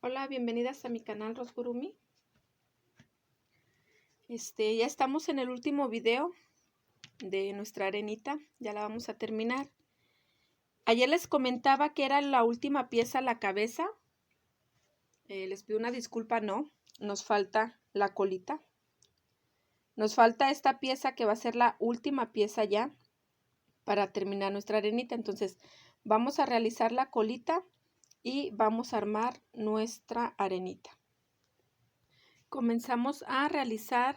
Hola, bienvenidas a mi canal Rosgurumi. Ya estamos en el último video de nuestra arenita, ya la vamos a terminar. Ayer les comentaba que era la última pieza, la cabeza. Les pido una disculpa, no, nos falta la colita. Nos falta esta pieza que va a ser la última pieza ya para terminar nuestra arenita. Entonces vamos a realizar la colita y vamos a armar nuestra arenita. Comenzamos a realizar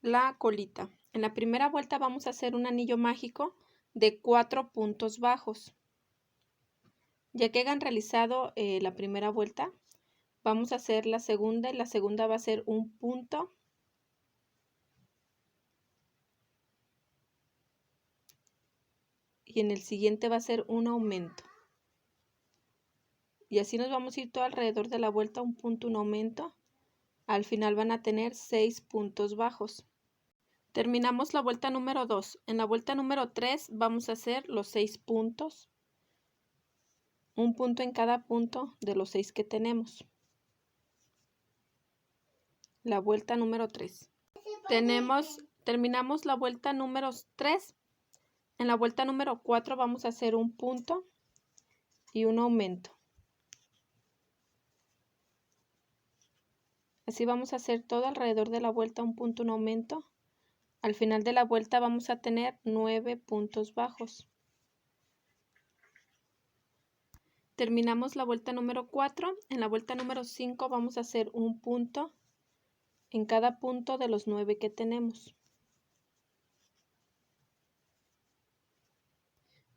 la colita. En la primera vuelta vamos a hacer un anillo mágico de 4 puntos bajos. Ya que hayan realizado la primera vuelta, vamos a hacer la segunda y la segunda va a ser un punto. Y en el siguiente va a ser un aumento. Y así nos vamos a ir todo alrededor de la vuelta, un punto, un aumento. Al final van a tener 6 puntos bajos. Terminamos la vuelta número 2. En la vuelta número 3 vamos a hacer los 6 puntos. Un punto en cada punto de los 6 que tenemos. La vuelta número 3. Terminamos la vuelta número 3. En la vuelta número 4 vamos a hacer un punto y un aumento. Así vamos a hacer todo alrededor de la vuelta, un punto, un aumento. Al final de la vuelta vamos a tener 9 puntos bajos. Terminamos la vuelta número 4. En la vuelta número 5 vamos a hacer un punto en cada punto de los 9 que tenemos.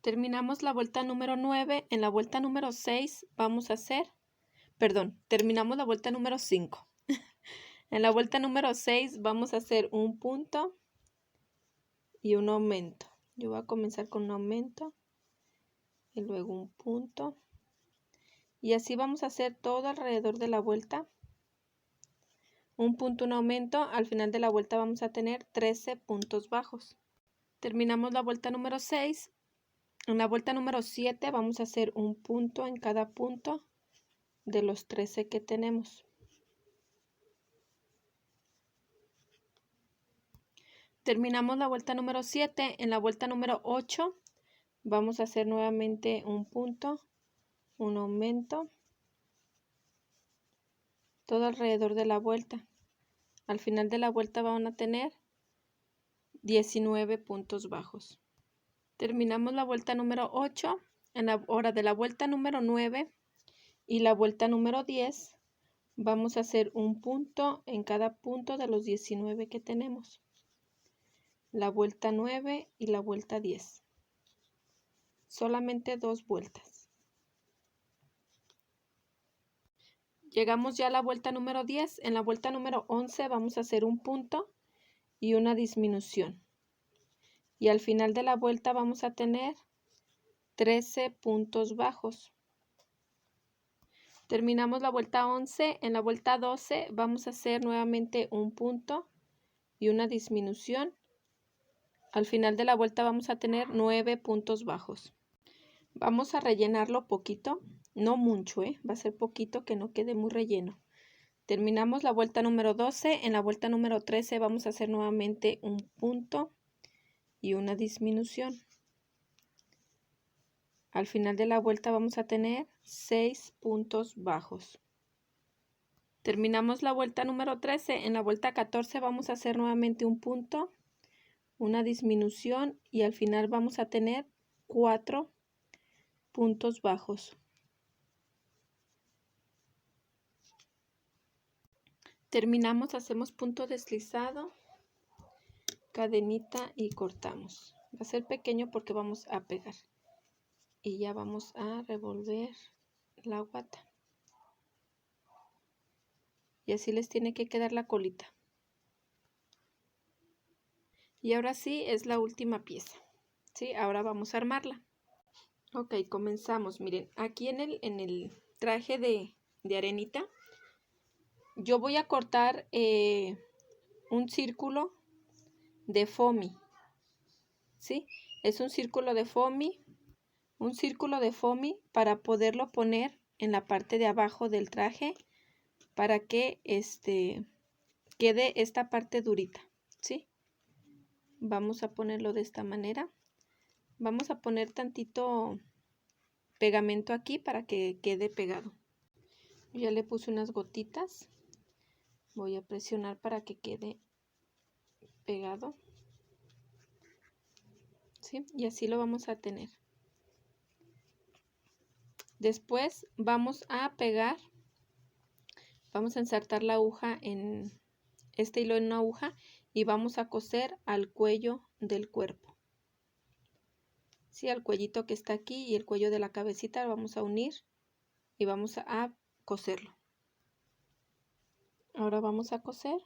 Terminamos la vuelta número 9. En la vuelta número 6 vamos a hacer, terminamos la vuelta número 5. En la vuelta número 6 vamos a hacer un punto y un aumento. Yo voy a comenzar con un aumento y luego un punto. Y así vamos a hacer todo alrededor de la vuelta. Un punto, un aumento. Al final de la vuelta vamos a tener 13 puntos bajos. Terminamos la vuelta número 6. En la vuelta número 7 vamos a hacer un punto en cada punto de los 13 que tenemos. Terminamos la vuelta número 7. En la vuelta número 8 vamos a hacer nuevamente un punto, un aumento, todo alrededor de la vuelta. Al final de la vuelta van a tener 19 puntos bajos. Terminamos la vuelta número 8. En la hora de la vuelta número 9 y la vuelta número 10 vamos a hacer un punto en cada punto de los 19 que tenemos. La vuelta 9 y la vuelta 10. Solamente 2 vueltas. Llegamos ya a la vuelta número 10. En la vuelta número 11 vamos a hacer un punto y una disminución. Y al final de la vuelta vamos a tener 13 puntos bajos. Terminamos la vuelta 11. En la vuelta 12 vamos a hacer nuevamente un punto y una disminución. Al final de la vuelta vamos a tener 9 puntos bajos. Vamos a rellenarlo poquito, no mucho, va a ser poquito, que no quede muy relleno. Terminamos la vuelta número 12. En la vuelta número 13 vamos a hacer nuevamente un punto y una disminución. Al final de la vuelta vamos a tener 6 puntos bajos. Terminamos la vuelta número 13. En la vuelta 14 vamos a hacer nuevamente un punto, una disminución y al final vamos a tener 4 puntos bajos. Terminamos, hacemos punto deslizado, cadenita y cortamos. Va a ser pequeño porque vamos a pegar. Y ya vamos a revolver la guata. Y así les tiene que quedar la colita. Y ahora sí es la última pieza. ¿Sí? Ahora vamos a armarla. Ok, comenzamos. Miren, aquí en el traje de arenita, yo voy a cortar un círculo de foamy. ¿Sí? Es un círculo de foamy para poderlo poner en la parte de abajo del traje para que quede esta parte durita, ¿sí? Vamos a ponerlo de esta manera. Vamos a poner tantito pegamento aquí para que quede pegado. Ya le puse unas gotitas. Voy a presionar para que quede pegado. ¿Sí? Y así lo vamos a tener. Después vamos a pegar, vamos a ensartar la aguja en este hilo en una aguja y vamos a coser al cuello del cuerpo. Sí, al cuellito que está aquí y el cuello de la cabecita lo vamos a unir y vamos a coserlo. Ahora vamos a coser.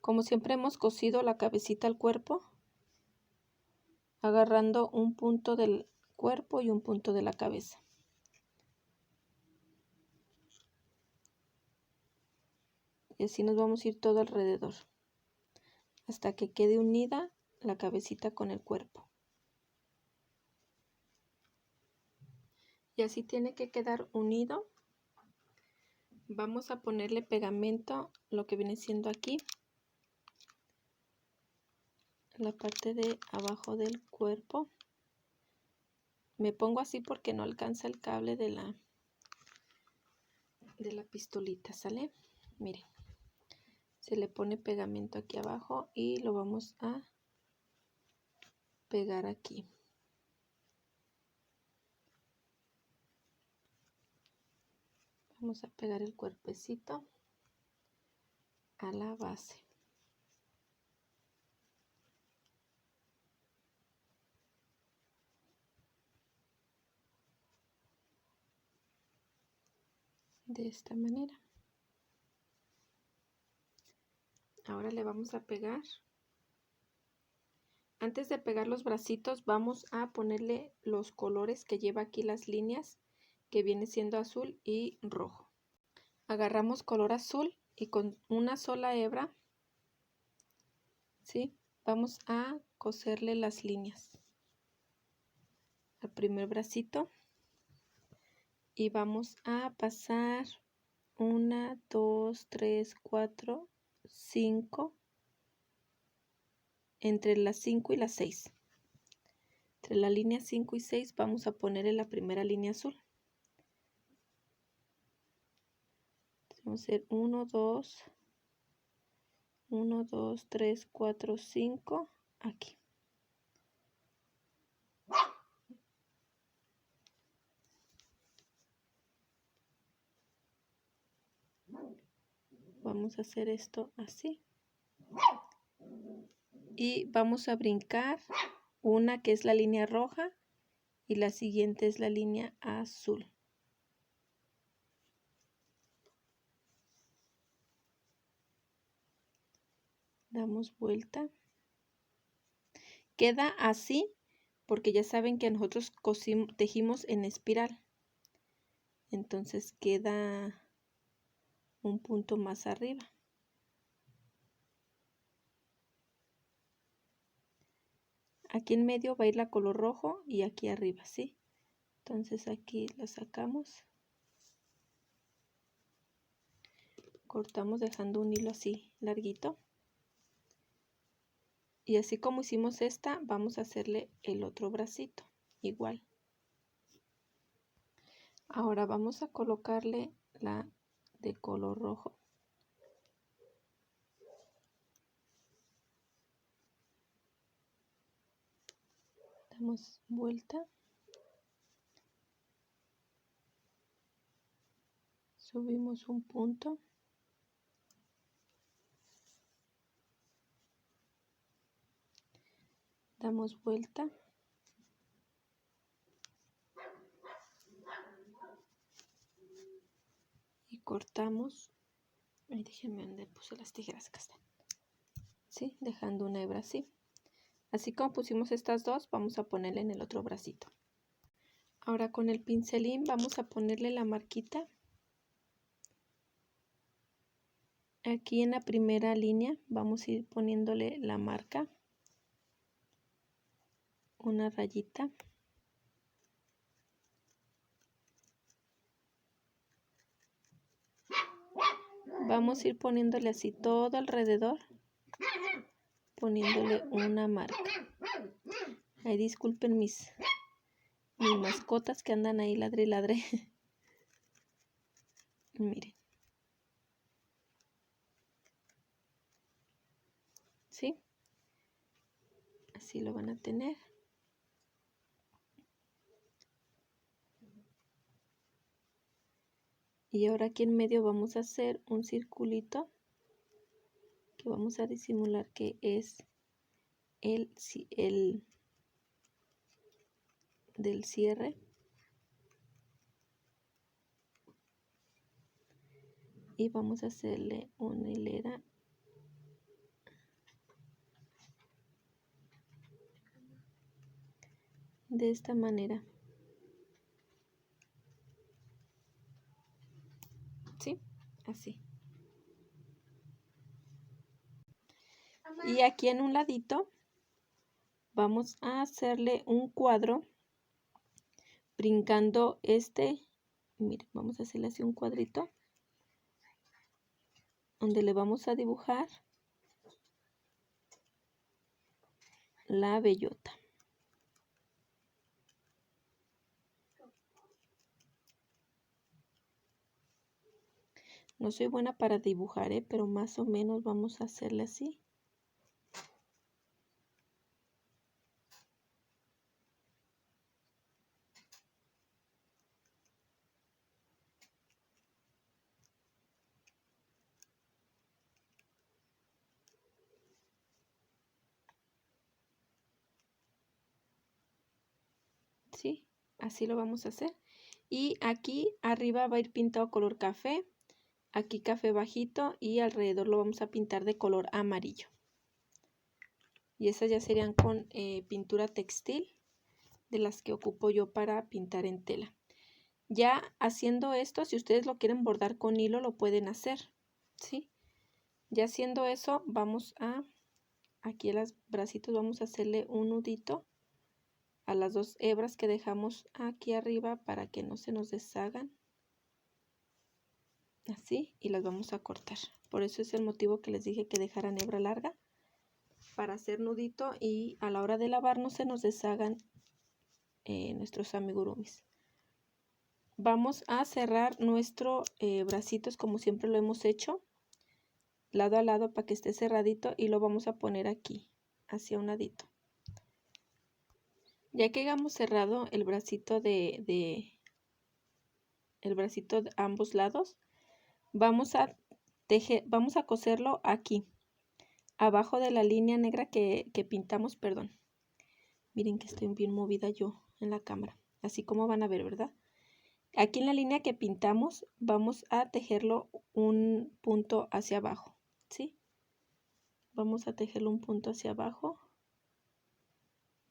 Como siempre hemos cosido la cabecita al cuerpo, agarrando un punto del cuerpo y un punto de la cabeza. Y así nos vamos a ir todo alrededor, hasta que quede unida la cabecita con el cuerpo. Y así tiene que quedar unido. Vamos a ponerle pegamento, lo que viene siendo aquí, la parte de abajo del cuerpo. Me pongo así porque no alcanza el cable de la pistolita, ¿sale? Miren, se le pone pegamento aquí abajo y lo vamos a pegar aquí. Vamos a pegar el cuerpecito a la base. De esta manera. Ahora le vamos a pegar. Antes de pegar los bracitos vamos a ponerle los colores que lleva aquí las líneas, que viene siendo azul y rojo. Agarramos color azul y con una sola hebra, ¿sí?, vamos a coserle las líneas al primer bracito y vamos a pasar 1, 2, 3, 4, 5, entre las 5 y las 6. Entre la línea 5 y 6 vamos a ponerle la primera línea azul. Vamos a hacer 1, 2, 1, 2, 3, 4, 5 aquí. Vamos a hacer esto así. Y vamos a brincar una que es la línea roja y la siguiente es la línea azul. Damos vuelta. Queda así porque ya saben que nosotros tejimos en espiral. Entonces queda un punto más arriba. Aquí en medio va a ir la color rojo y aquí arriba, ¿sí? Entonces aquí la sacamos. Cortamos dejando un hilo así larguito. Y así como hicimos esta, vamos a hacerle el otro bracito, igual. Ahora vamos a colocarle la de color rojo. Damos vuelta. Subimos un punto. Damos vuelta. Y cortamos. Ay, déjenme donde puse las tijeras, acá están. ¿Sí? Dejando una hebra así. Así como pusimos estas dos, vamos a ponerle en el otro bracito. Ahora con el pincelín vamos a ponerle la marquita. Aquí en la primera línea vamos a ir poniéndole la marca. Una rayita. Vamos a ir poniéndole así todo alrededor, poniéndole una marca. Ay, disculpen mis mascotas que andan ahí ladre y ladre. Miren. ¿Sí? Así lo van a tener. Y ahora aquí en medio vamos a hacer un circulito que vamos a disimular que es el del cierre. Y vamos a hacerle una hilera de esta manera. ¿Sí? Así. Y aquí en un ladito vamos a hacerle un cuadro brincando miren, vamos a hacerle así un cuadrito donde le vamos a dibujar la bellota. No soy buena para dibujar, pero más o menos vamos a hacerle así. ¿Sí? Así lo vamos a hacer. Y aquí arriba va a ir pintado color café, aquí café bajito y alrededor lo vamos a pintar de color amarillo. Y esas ya serían con pintura textil, de las que ocupo yo para pintar en tela. Ya haciendo esto, si ustedes lo quieren bordar con hilo, lo pueden hacer, ¿sí? Ya haciendo eso, vamos a, aquí en los bracitos vamos a hacerle un nudito a las dos hebras que dejamos aquí arriba para que no se nos deshagan. Así, y las vamos a cortar. Por eso es el motivo que les dije que dejaran hebra larga, para hacer nudito y a la hora de lavar no se nos deshagan nuestros amigurumis. Vamos a cerrar nuestro bracitos como siempre lo hemos hecho, lado a lado para que esté cerradito, y lo vamos a poner aquí, hacia un ladito. Ya que hayamos cerrado el bracito de ambos lados, vamos a coserlo aquí, abajo de la línea negra que pintamos, perdón. Miren que estoy bien movida yo en la cámara, así como van a ver, ¿verdad? Aquí en la línea que pintamos vamos a tejerlo un punto hacia abajo, ¿sí? Vamos a tejerlo un punto hacia abajo.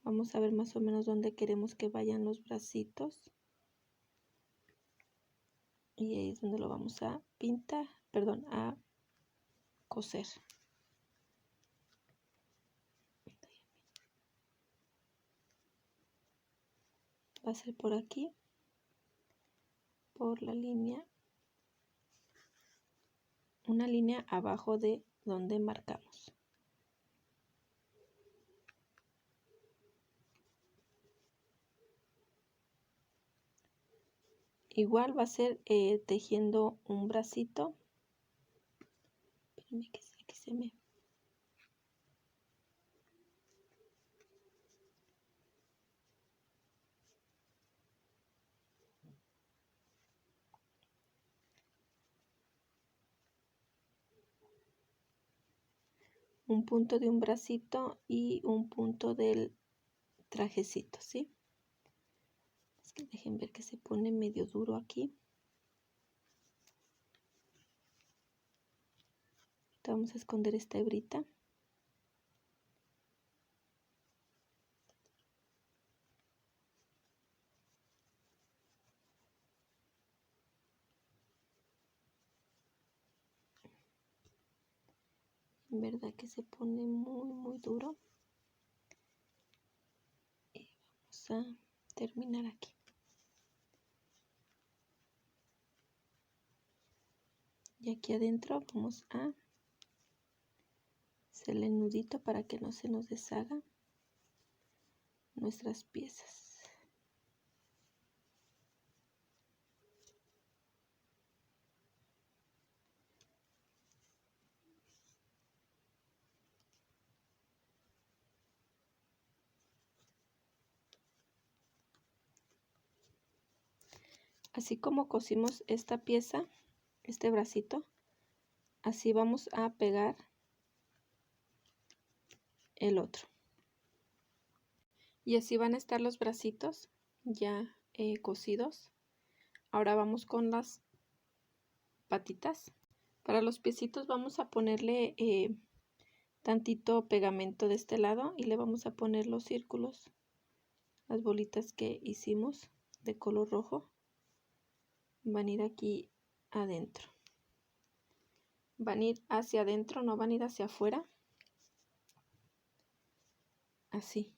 Vamos a ver más o menos dónde queremos que vayan los bracitos. Y ahí es donde lo vamos a pintar, perdón, a coser. Va a ser por aquí, por la línea, una línea abajo de donde marcamos. Igual va a ser tejiendo un bracito. Espérenme que se me... un punto de un bracito y un punto del trajecito, ¿sí? Es que dejen ver que se pone medio duro aquí. Vamos a esconder esta hebrita. En verdad que se pone muy duro. Y vamos a terminar aquí. Y aquí adentro vamos a hacerle el nudito para que no se nos deshaga nuestras piezas. Así como cosimos esta pieza, este bracito, así vamos a pegar el otro. Y así van a estar los bracitos ya cosidos. Ahora vamos con las patitas. Para los piecitos vamos a ponerle tantito pegamento de este lado y le vamos a poner los círculos, las bolitas que hicimos de color rojo. Van a ir aquí adentro. Van a ir hacia adentro, no van a ir hacia afuera. Así.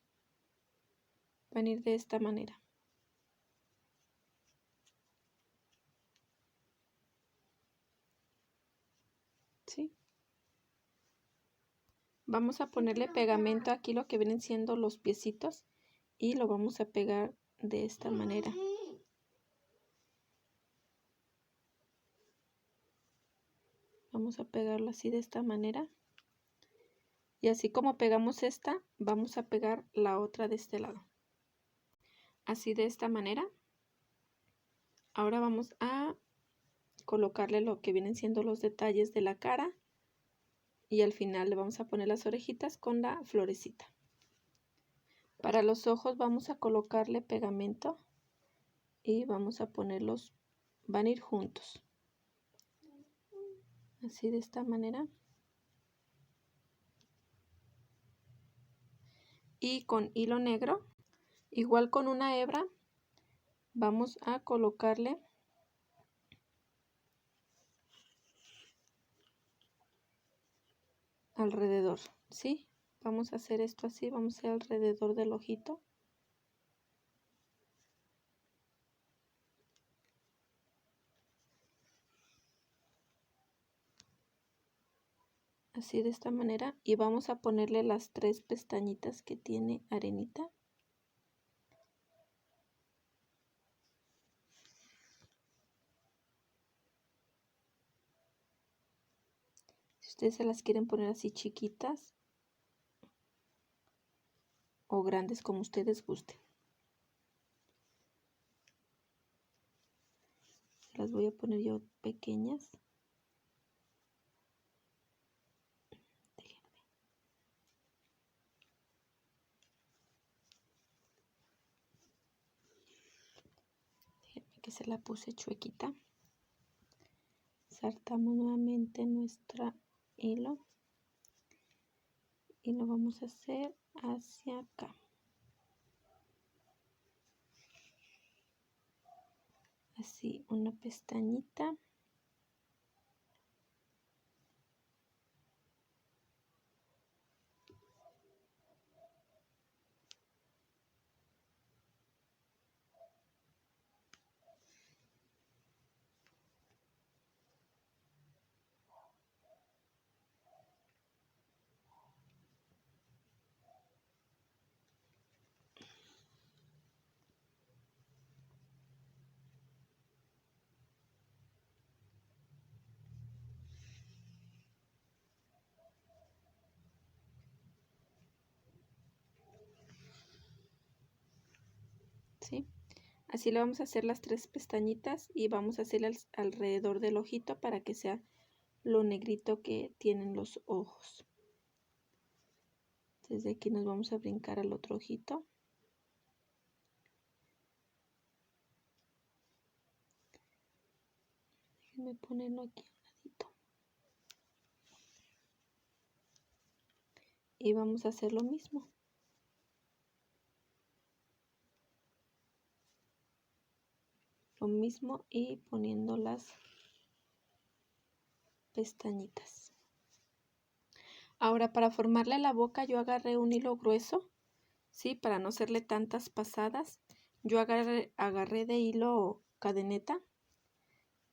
Van a ir de esta manera. ¿Sí? Vamos a ponerle pegamento aquí, lo que vienen siendo los piecitos, y lo vamos a pegar de esta manera. Vamos a pegarlo así de esta manera. Y así como pegamos esta, vamos a pegar la otra de este lado. Así de esta manera. Ahora vamos a colocarle lo que vienen siendo los detalles de la cara. Y al final le vamos a poner las orejitas con la florecita. Para los ojos vamos a colocarle pegamento. Y vamos a ponerlos, van a ir juntos. Así de esta manera. Y con hilo negro, igual con una hebra, vamos a colocarle alrededor, ¿sí? Vamos a hacer esto así, vamos a hacer alrededor del ojito. Así de esta manera, y vamos a ponerle las 3 pestañitas que tiene arenita. Si ustedes se las quieren poner así chiquitas o grandes, como ustedes gusten. Las voy a poner yo pequeñas. Déjenme que se la puse chuequita. Saltamos nuevamente nuestro hilo y lo vamos a hacer hacia acá. Así una pestañita. ¿Sí? Así le vamos a hacer las 3 pestañitas y vamos a hacer alrededor del ojito para que sea lo negrito que tienen los ojos. Desde aquí nos vamos a brincar al otro ojito. Déjenme ponerlo aquí a un ladito. Y vamos a hacer lo mismo. Lo mismo y poniendo las pestañitas. Ahora para formarle la boca yo agarré un hilo grueso, ¿sí? Para no hacerle tantas pasadas. Yo agarré de hilo cadeneta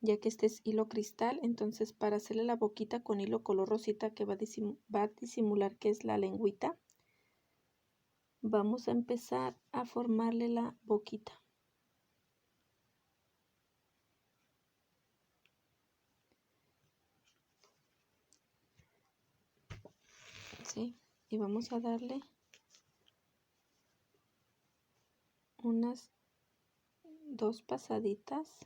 ya que este es hilo cristal. Entonces, para hacerle la boquita con hilo color rosita que va a disimular que es la lengüita, vamos a empezar a formarle la boquita. ¿Sí? Y vamos a darle unas 2 pasaditas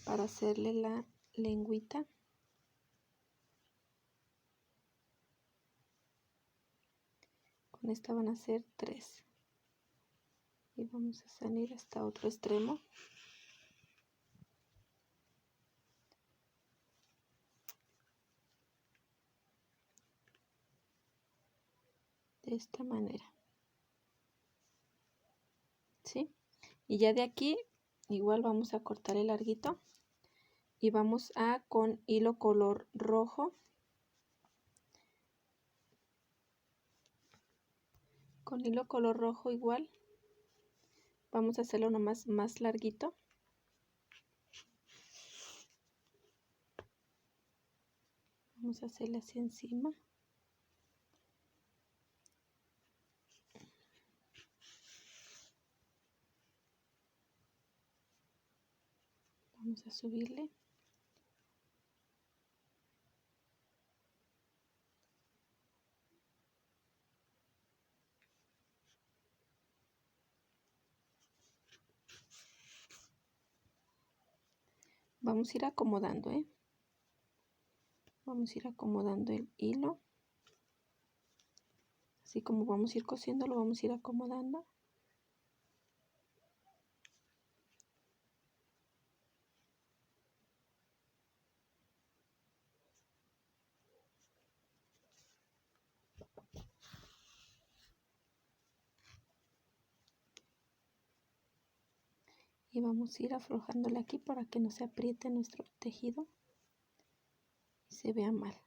para hacerle la lengüita. Con esta van a ser 3. Y vamos a salir hasta otro extremo. De esta manera. ¿Sí? Y ya de aquí igual vamos a cortar el larguito y vamos a con hilo color rojo, igual vamos a hacerlo nomás más larguito. Vamos a hacerle así encima. Vamos a subirle. Vamos a ir acomodando, Vamos a ir acomodando el hilo. Así como vamos a ir cosiendo, lo vamos a ir acomodando. Y vamos a ir aflojándole aquí para que no se apriete nuestro tejido y se vea mal.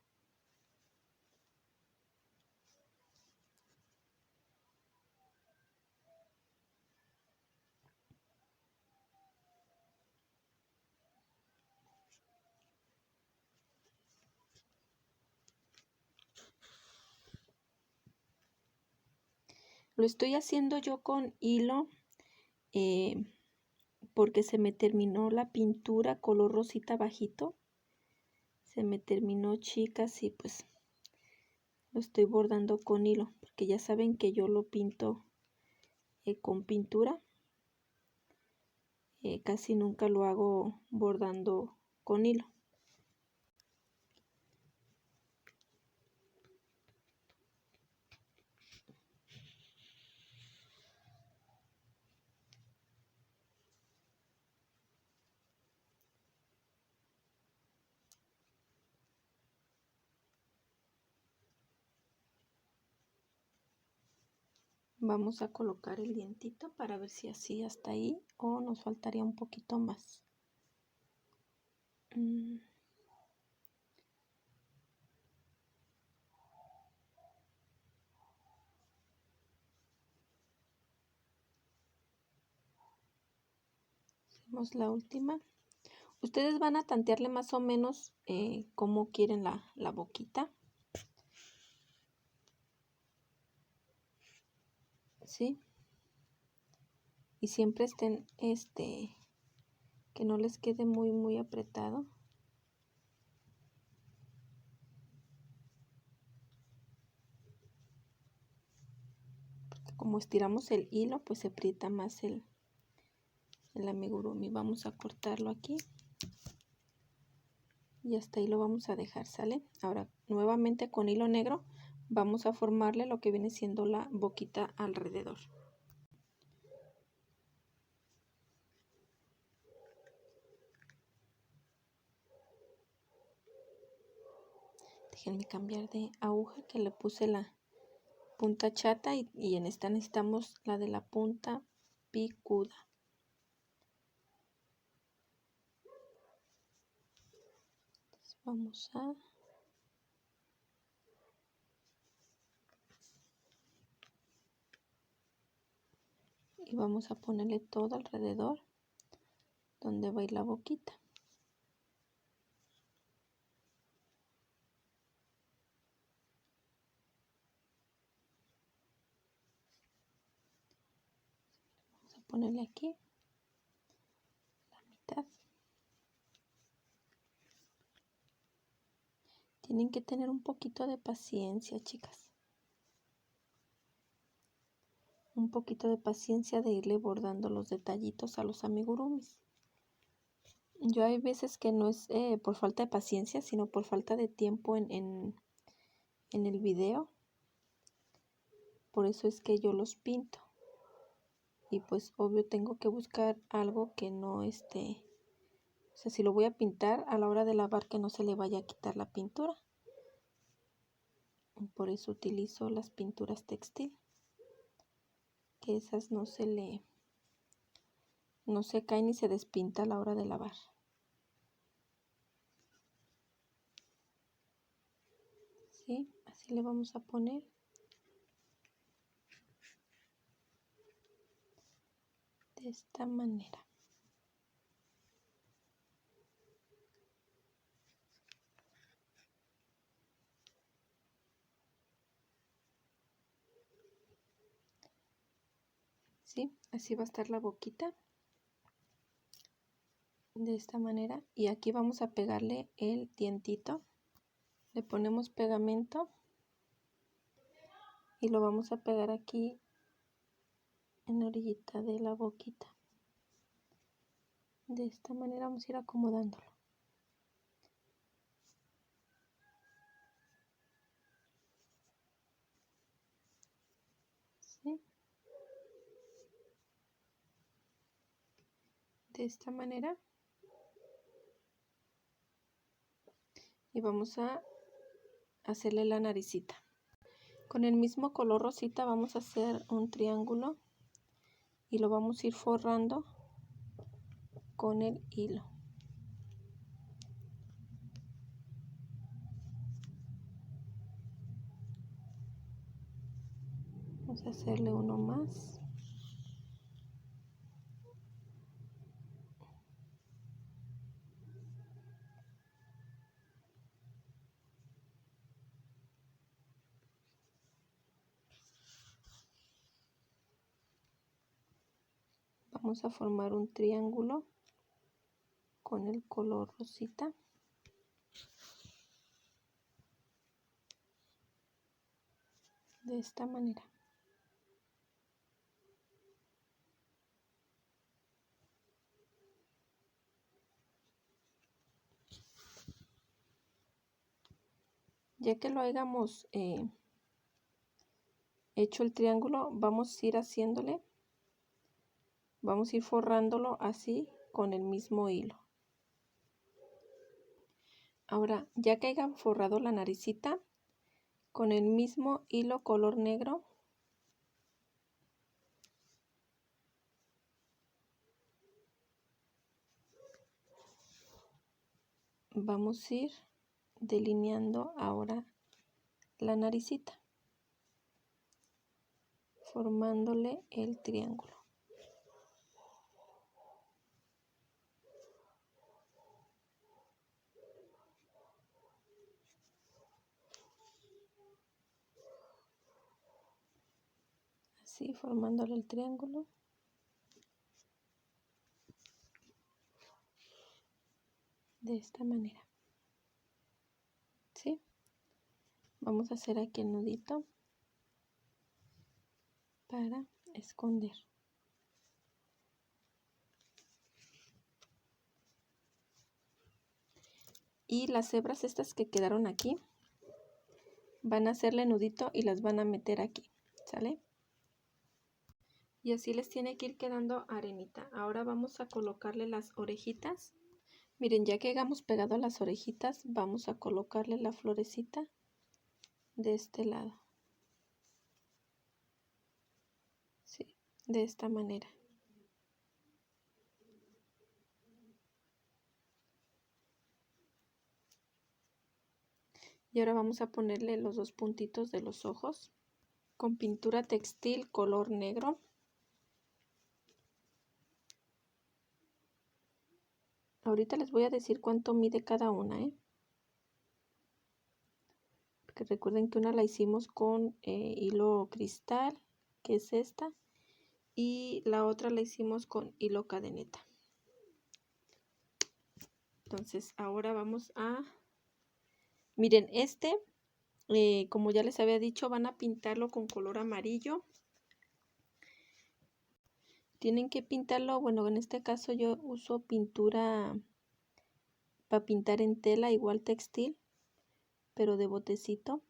Lo estoy haciendo yo con hilo porque se me terminó la pintura color rosita bajito. Se me terminó, chicas, y pues lo estoy bordando con hilo, porque ya saben que yo lo pinto con pintura. Casi nunca lo hago bordando con hilo. Vamos a colocar el dientito para ver si así hasta ahí o nos faltaría un poquito más. Hacemos la última. Ustedes van a tantearle más o menos cómo quieren la boquita. ¿Sí? Y siempre estén, que no les quede muy apretado. Porque como estiramos el hilo, pues se aprieta más el amigurumi. Vamos a cortarlo aquí. Y hasta ahí lo vamos a dejar, ¿sale? Ahora, nuevamente con hilo negro, vamos a formarle lo que viene siendo la boquita alrededor. Déjenme cambiar de aguja, que le puse la punta chata y en esta necesitamos la de la punta picuda. Entonces vamos a y vamos a ponerle todo alrededor donde va a ir la boquita. Vamos a ponerle aquí la mitad. Tienen que tener un poquito de paciencia, chicas. Un poquito de paciencia de irle bordando los detallitos a los amigurumis. Yo hay veces que no es por falta de paciencia, sino por falta de tiempo en el video. Por eso es que yo los pinto. Y pues obvio tengo que buscar algo que no o sea, si lo voy a pintar a la hora de lavar que no se le vaya a quitar la pintura. Por eso utilizo las pinturas textil. Que esas no se caen ni se despinta a la hora de lavar. ¿Sí? Así le vamos a poner. De esta manera. ¿Sí? Así va a estar la boquita. De esta manera. Y aquí vamos a pegarle el dientito. Le ponemos pegamento. Y lo vamos a pegar aquí en la orillita de la boquita. De esta manera vamos a ir acomodándolo. ¿Sí? De esta manera. Y vamos a hacerle la naricita. Con el mismo color rosita vamos a hacer un triángulo y lo vamos a ir forrando con el hilo. Vamos a hacerle uno más. Vamos a formar un triángulo con el color rosita. De esta manera. Ya que lo hayamos hecho el triángulo, vamos a ir haciéndole, vamos a ir forrándolo así con el mismo hilo. Ahora, ya que hayan forrado la naricita, con el mismo hilo color negro, vamos a ir delineando ahora la naricita, formándole el triángulo. Así, formándole el triángulo. De esta manera. ¿Sí? Vamos a hacer aquí el nudito para esconder. Y las hebras estas que quedaron aquí, van a hacerle nudito y las van a meter aquí, ¿sale? Y así les tiene que ir quedando arenita. Ahora vamos a colocarle las orejitas. Miren, ya que hayamos pegado las orejitas, vamos a colocarle la florecita de este lado. Sí, de esta manera. Y ahora vamos a ponerle los dos puntitos de los ojos con pintura textil color negro. Ahorita les voy a decir cuánto mide cada una, Porque recuerden que una la hicimos con hilo cristal, que es esta, y la otra la hicimos con hilo cadeneta. Entonces ahora vamos a... Miren, como ya les había dicho, van a pintarlo con color amarillo. Tienen que pintarlo, bueno, en este caso yo uso pintura para pintar en tela, igual textil, pero de botecito.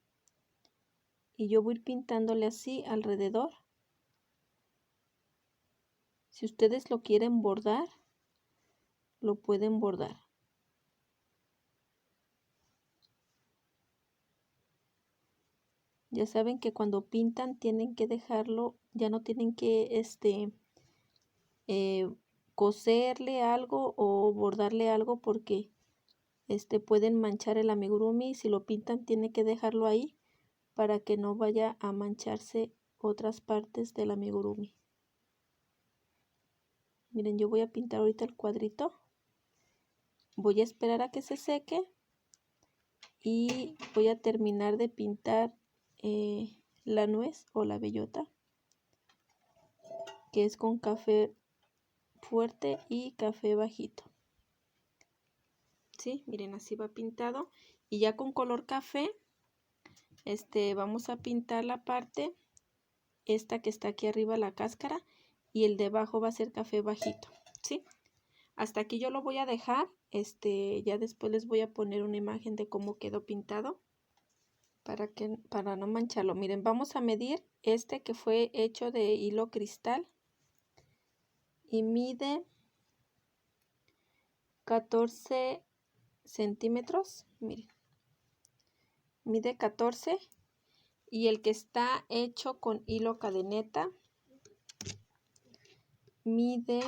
Y yo voy a ir pintándole así alrededor. Si ustedes lo quieren bordar, lo pueden bordar. Ya saben que cuando pintan tienen que dejarlo, ya no tienen que coserle algo o bordarle algo porque pueden manchar el amigurumi. Si lo pintan tiene que dejarlo ahí para que no vaya a mancharse otras partes del amigurumi. Miren, yo voy a pintar ahorita el cuadrito. Voy a esperar a que se seque y voy a terminar de pintar la nuez o la bellota, que es con café fuerte y café bajito. ¿Sí? Miren, así va pintado. Y ya con color café, vamos a pintar la parte, esta que está aquí arriba, la cáscara, y el de abajo va a ser café bajito, ¿sí? Hasta aquí yo lo voy a dejar, ya después les voy a poner una imagen de cómo quedó pintado, para no mancharlo. Miren, vamos a medir que fue hecho de hilo cristal y mide 14 centímetros, miren, mide 14, y el que está hecho con hilo cadeneta mide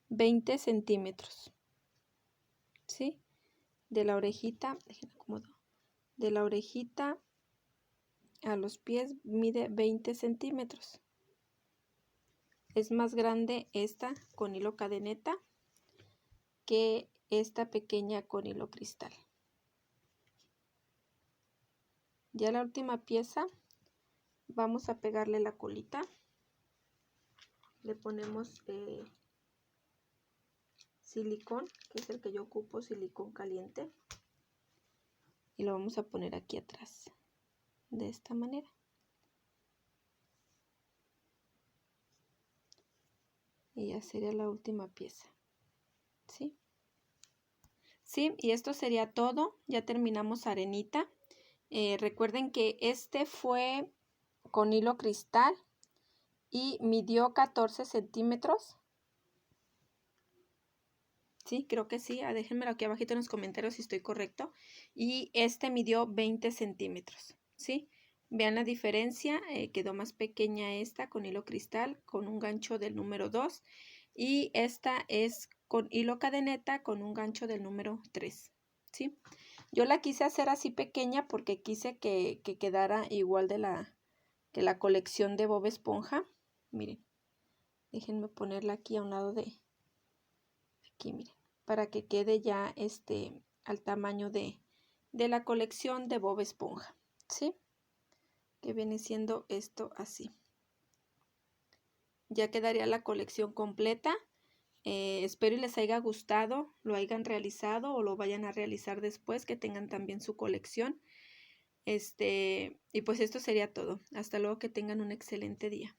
20 centímetros, ¿sí? De la orejita, déjenme acomodo, de la orejita a los pies mide 20 centímetros. Es más grande esta con hilo cadeneta que esta pequeña con hilo cristal. Ya la última pieza vamos a pegarle la colita. Le ponemos silicón, que es el que yo ocupo, silicón caliente, y lo vamos a poner aquí atrás de esta manera. Y ya sería la última pieza, ¿sí? Sí, y esto sería todo. Ya terminamos arenita. Recuerden que fue con hilo cristal y midió 14 centímetros. Sí, creo que sí. Déjenmelo aquí abajito en los comentarios si estoy correcto. Y midió 20 centímetros, ¿sí? Vean la diferencia. Quedó más pequeña esta con hilo cristal, con un gancho del número 2. Y esta es con hilo cadeneta con un gancho del número 3, ¿sí? Yo la quise hacer así pequeña porque quise que quedara igual que la colección de Bob Esponja. Miren, déjenme ponerla aquí a un lado de aquí, miren, para que quede ya al tamaño de la colección de Bob Esponja, ¿sí? Que viene siendo esto así. Ya quedaría la colección completa. Espero y les haya gustado, lo hayan realizado o lo vayan a realizar después, que tengan también su colección. Y pues esto sería todo. Hasta luego, que tengan un excelente día.